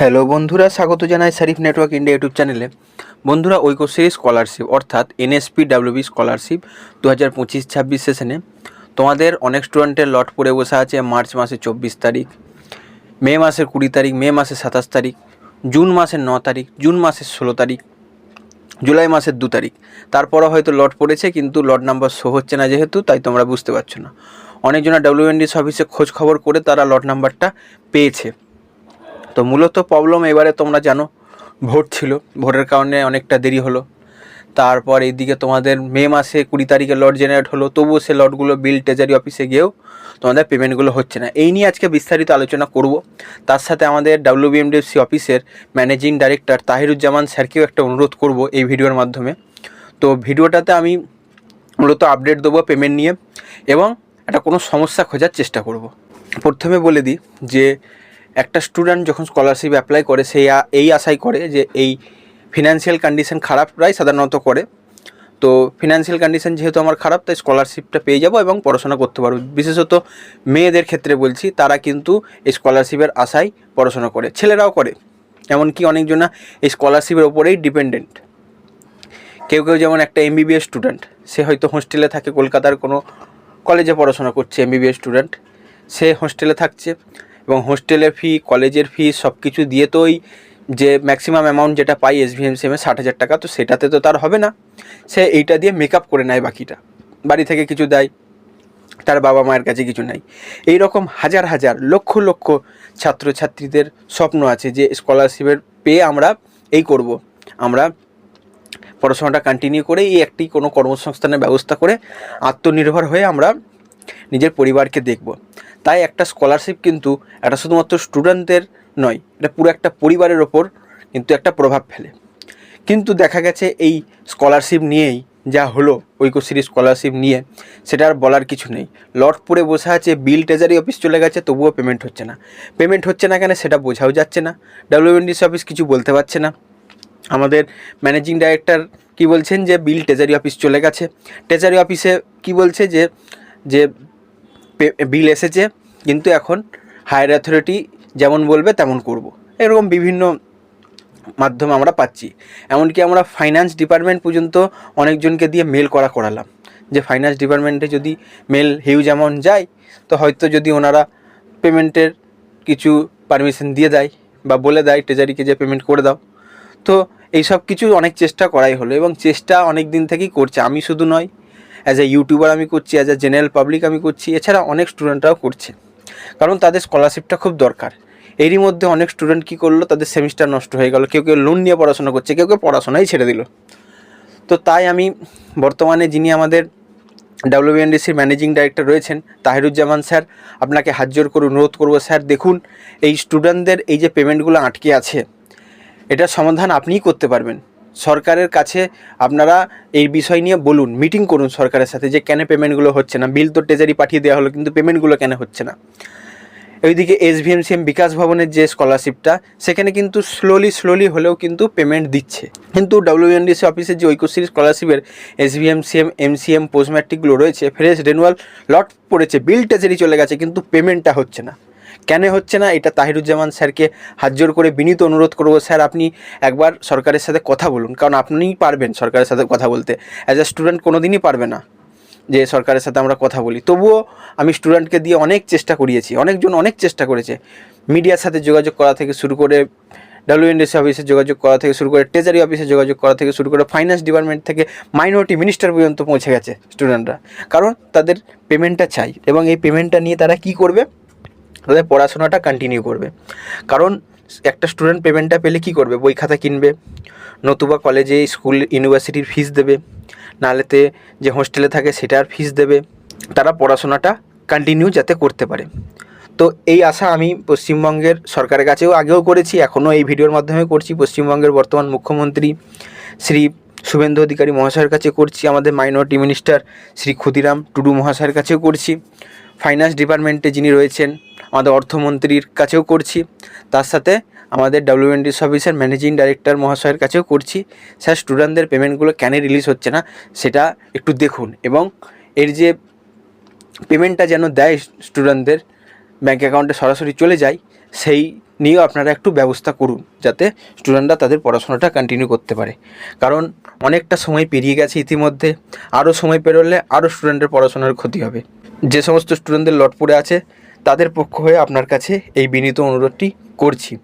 Hello বন্ধুরা, স্বাগত জানাই শরীফ নেটওয়ার্ক ইন্ডিয়া ইউটিউব চ্যানেলে। বন্ধুরা, ঐক্যশ্রী স্কলারশিপ অর্থাৎ NSPWB স্কলারশিপ 2025-26 সেশনে তোমাদের অনেক স্টুডেন্টের লট পড়ে বসে আছে মার্চ মাসের 24 তারিখ, মে মাসের 20 তারিখ, মে মাসের 27 তারিখ, জুন মাসের 9 তারিখ, জুন মাসের 16 তারিখ, জুলাই মাসের 2 তারিখ। তারপরও হয়তো লট পড়েছে, কিন্তু লট নাম্বার শো হচ্ছে না যেহেতু, তাই তোমরা বুঝতে পারছো না। অনেকজনা WNDS অফিসে খোঁজ খবর করে তারা লট নাম্বারটা পেয়েছে। তো মূলত প্রবলেম এবারে তোমরা জানো, ভোট ছিল, ভোটের কারণে অনেকটা দেরি হলো। তারপর এইদিকে তোমাদের মে মাসে 20 তারিখে লট জেনারেট হলো, তবুও সে লটগুলো বিল ট্রেজারি অফিসে গিয়েও তোমাদের পেমেন্টগুলো হচ্ছে না। এই নিয়ে আজকে বিস্তারিত আলোচনা করব। তার সাথে আমাদের WBMDFC অফিসের ম্যানেজিং ডাইরেক্টর তাহিরুজ্জামান স্যারকেও একটা অনুরোধ করব এই ভিডিওর মাধ্যমে। তো ভিডিওটাতে আমি মূলত আপডেট দেবো পেমেন্ট নিয়ে এবং একটা কোনো সমস্যা খোঁজার চেষ্টা করব। প্রথমে বলে দিই যে একটা স্টুডেন্ট যখন স্কলারশিপ অ্যাপ্লাই করে সে এই আশাই করে যে এই ফিনান্সিয়াল কন্ডিশন খারাপরাই সাধারণত করে। তো ফিনান্সিয়াল কন্ডিশন যেহেতু আমার খারাপ, তাই স্কলারশিপটা পেয়ে যাব এবং পড়াশোনা করতে পারবো। বিশেষত মেয়েদের ক্ষেত্রে বলছি, তারা কিন্তু এই স্কলারশিপের আশায় পড়াশোনা করে, ছেলেরাও করে। এমনকি অনেকজনা এই স্কলারশিপের ওপরেই ডিপেন্ডেন্ট। কেউ কেউ যেমন একটা MBBS স্টুডেন্ট, সে হয়তো হোস্টেলে থাকে, কলকাতার কোনো কলেজে পড়াশোনা করছে, MBBS স্টুডেন্ট, সে হোস্টেলে থাকছে এবং হোস্টেলের ফি, কলেজের ফি সব কিছু দিয়ে তো ওই যে ম্যাক্সিমাম অ্যামাউন্ট যেটা পাই SVMCM 60,000 টাকা, তো সেটাতে তো তার হবে না। সে এইটা দিয়ে মেকআপ করে নেয়, বাকিটা বাড়ি থেকে কিছু দেয়, তার বাবা মায়ের কাছে কিছু নাই। এই রকম হাজার হাজার লক্ষ লক্ষ ছাত্রছাত্রীদের স্বপ্ন আছে যে স্কলারশিপের পেয়ে আমরা এই করব, আমরা পড়াশোনাটা কন্টিনিউ করে এই একটি কোনো কর্মসংস্থানের ব্যবস্থা করে আত্মনির্ভর হয়ে আমরা নিজের পরিবারকে দেখব। তাই একটা স্কলারশিপ কিন্তু এটা শুধুমাত্র স্টুডেন্টদের নয়, এটা পুরো একটা পরিবারের ওপর কিন্তু একটা প্রভাব ফেলে। কিন্তু দেখা গেছে এই স্কলারশিপ নিয়েই যা হলো, ঐক্যশ্রী স্কলারশিপ নিয়ে, সেটা আর বলার কিছু নেই। লট পড়ে বসে আছে, বিল ট্রেজারি অফিস চলে গেছে, তবুও পেমেন্ট হচ্ছে না। পেমেন্ট হচ্ছে না কেন সেটা বোঝাও যাচ্ছে না, WNDC অফিস কিছু বলতে পারছে না। আমাদের ম্যানেজিং ডাইরেক্টর কি বলছেন যে বিল ট্রেজারি অফিস চলে গেছে, ট্রেজারি অফিসে কি বলছে যে যে বিল এসেছে, কিন্তু এখন হায়ার অথরিটি যেমন বলবে তেমন করব। এরকম বিভিন্ন মাধ্যম আমরা পাচ্ছি। এমনকি আমরা ফাইন্যান্স ডিপার্টমেন্ট পর্যন্ত অনেকজনকে দিয়ে মেল করালাম যে ফাইন্যান্স ডিপার্টমেন্টে যদি মেল হিউজ অ্যামাউন্ট যায়, তো হয়তো যদি ওনারা পেমেন্টের কিছু পারমিশন দিয়ে দেয় বা বলে দেয় ট্রেজারিকে যে পেমেন্ট করে দাও। তো এই সব কিছু অনেক চেষ্টা করাই হলো এবং চেষ্টা অনেক দিন থেকেই করছে। আমি শুধু নয়, অ্যাজ এ ইউটিউবার আমি করছি, অ্যাজ এ জেনারেল পাবলিক আমি করছি, এছাড়া অনেক স্টুডেন্টরাও করছে, কারণ তাদের স্কলারশিপটা খুব দরকার। এরই মধ্যে অনেক স্টুডেন্ট কী করলো, তাদের সেমিস্টার নষ্ট হয়ে গেল, কেউ কেউ লোন নিয়ে পড়াশোনা করছে, কেউ কেউ পড়াশোনাই ছেড়ে দিল। তো তাই আমি বর্তমানে যিনি আমাদের WNDCর ম্যানেজিং ডাইরেক্টর রয়েছেন তাহিরুজ্জামান স্যার, আপনাকে হাত জোর করে অনুরোধ করবো, স্যার দেখুন এই স্টুডেন্টদের এই যে পেমেন্টগুলো আটকে আছে, এটার সমাধান আপনিই করতে পারবেন। সরকারের কাছে আপনারা এই বিষয় নিয়ে বলুন, মিটিং করুন সরকারের সাথে যে কেন পেমেন্টগুলো হচ্ছে না। বিল তো ট্রেজারি পাঠিয়ে দেওয়া হলো, কিন্তু পেমেন্টগুলো কেন হচ্ছে না। ওইদিকে SVMCM বিকাশ ভবনের যে স্কলারশিপটা, সেখানে কিন্তু স্লোলি হলেও কিন্তু পেমেন্ট দিচ্ছে, কিন্তু WNDC অফিসের যে ঐক্যশ্রী স্কলারশিপের SVMCM MCM পোস্ট ম্যাট্রিকগুলো রয়েছে, ফ্রেশ রেনুয়াল লট পড়েছে, বিল ট্রেজারি চলে গেছে, কিন্তু পেমেন্টটা হচ্ছে না। কেন হচ্ছে না, এটা তাহিরুজ্জামান স্যারকে হাত জোর করে বিনীত অনুরোধ করবো, স্যার আপনি একবার সরকারের সাথে কথা বলুন, কারণ আপনিই পারবেন সরকারের সাথে কথা বলতে। অ্যাজ এ স্টুডেন্ট কোনো দিনই পারবে না যে সরকারের সাথে আমরা কথা বলি। তবুও আমি স্টুডেন্টকে দিয়ে অনেক চেষ্টা করিয়েছি, অনেকজন অনেক চেষ্টা করেছে, মিডিয়ার সাথে যোগাযোগ করা থেকে শুরু করে, WNDC অফিসে যোগাযোগ করা থেকে শুরু করে, ট্রেজারি অফিসে যোগাযোগ করা থেকে শুরু করে, ফাইন্যান্স ডিপার্টমেন্ট থেকে মাইনরিটি মিনিস্টার পর্যন্ত পৌঁছে গেছে স্টুডেন্টরা, কারণ তাদের পেমেন্টটা চাই এবং এই পেমেন্টটা নিয়ে তারা কি করবে, তাদের পড়াশোনাটা কন্টিনিউ করবে। কারণ একটা স্টুডেন্ট পেমেন্টটা পেলে কি করবে, বই খাতা কিনবে, নতুবা কলেজে স্কুল ইউনিভার্সিটির ফিস দেবে, নাহলেতে যে হোস্টেলে থাকে সেটার ফিস দেবে, তারা পড়াশোনাটা কন্টিনিউ যাতে করতে পারে। তো এই আশা আমি পশ্চিমবঙ্গের সরকারের কাছেও আগেও করেছি, এখনও এই ভিডিওর মাধ্যমে করছি। পশ্চিমবঙ্গের বর্তমান মুখ্যমন্ত্রী শ্রী শুভেন্দু অধিকারী মহাশয়ের কাছে করছি, আমাদের মাইনরিটি মিনিস্টার শ্রী ক্ষুদিরাম টুডু মহাশয়ের কাছেও করছি, ফাইন্যান্স ডিপার্টমেন্টে যিনি রয়েছেন আমাদের অর্থমন্ত্রীর কাছেও করছি, তার সাথে আমাদের WNDC অফিসের ম্যানেজিং ডাইরেক্টর মহাশয়ের কাছেও করছি। স্যার স্টুডেন্টদের পেমেন্টগুলো কেন রিলিজ হচ্ছে না সেটা একটু দেখুন, এবং এর যে পেমেন্টটা যেন দেয় স্টুডেন্টদের ব্যাঙ্ক অ্যাকাউন্টে সরাসরি চলে যায়, সেই নিয়েও আপনারা একটু ব্যবস্থা করুন, যাতে স্টুডেন্টরা তাদের পড়াশোনাটা কন্টিনিউ করতে পারে। কারণ অনেকটা সময় পেরিয়ে গেছে ইতিমধ্যে, আরও সময় পেরোলে আরও স্টুডেন্টের পড়াশোনার ক্ষতি হবে। যে সমস্ত স্টুডেন্টদের লট পড়ে আছে তাদের পক্ষ হয়ে আপনার কাছে এই বিনীত অনুরোধটি করছি।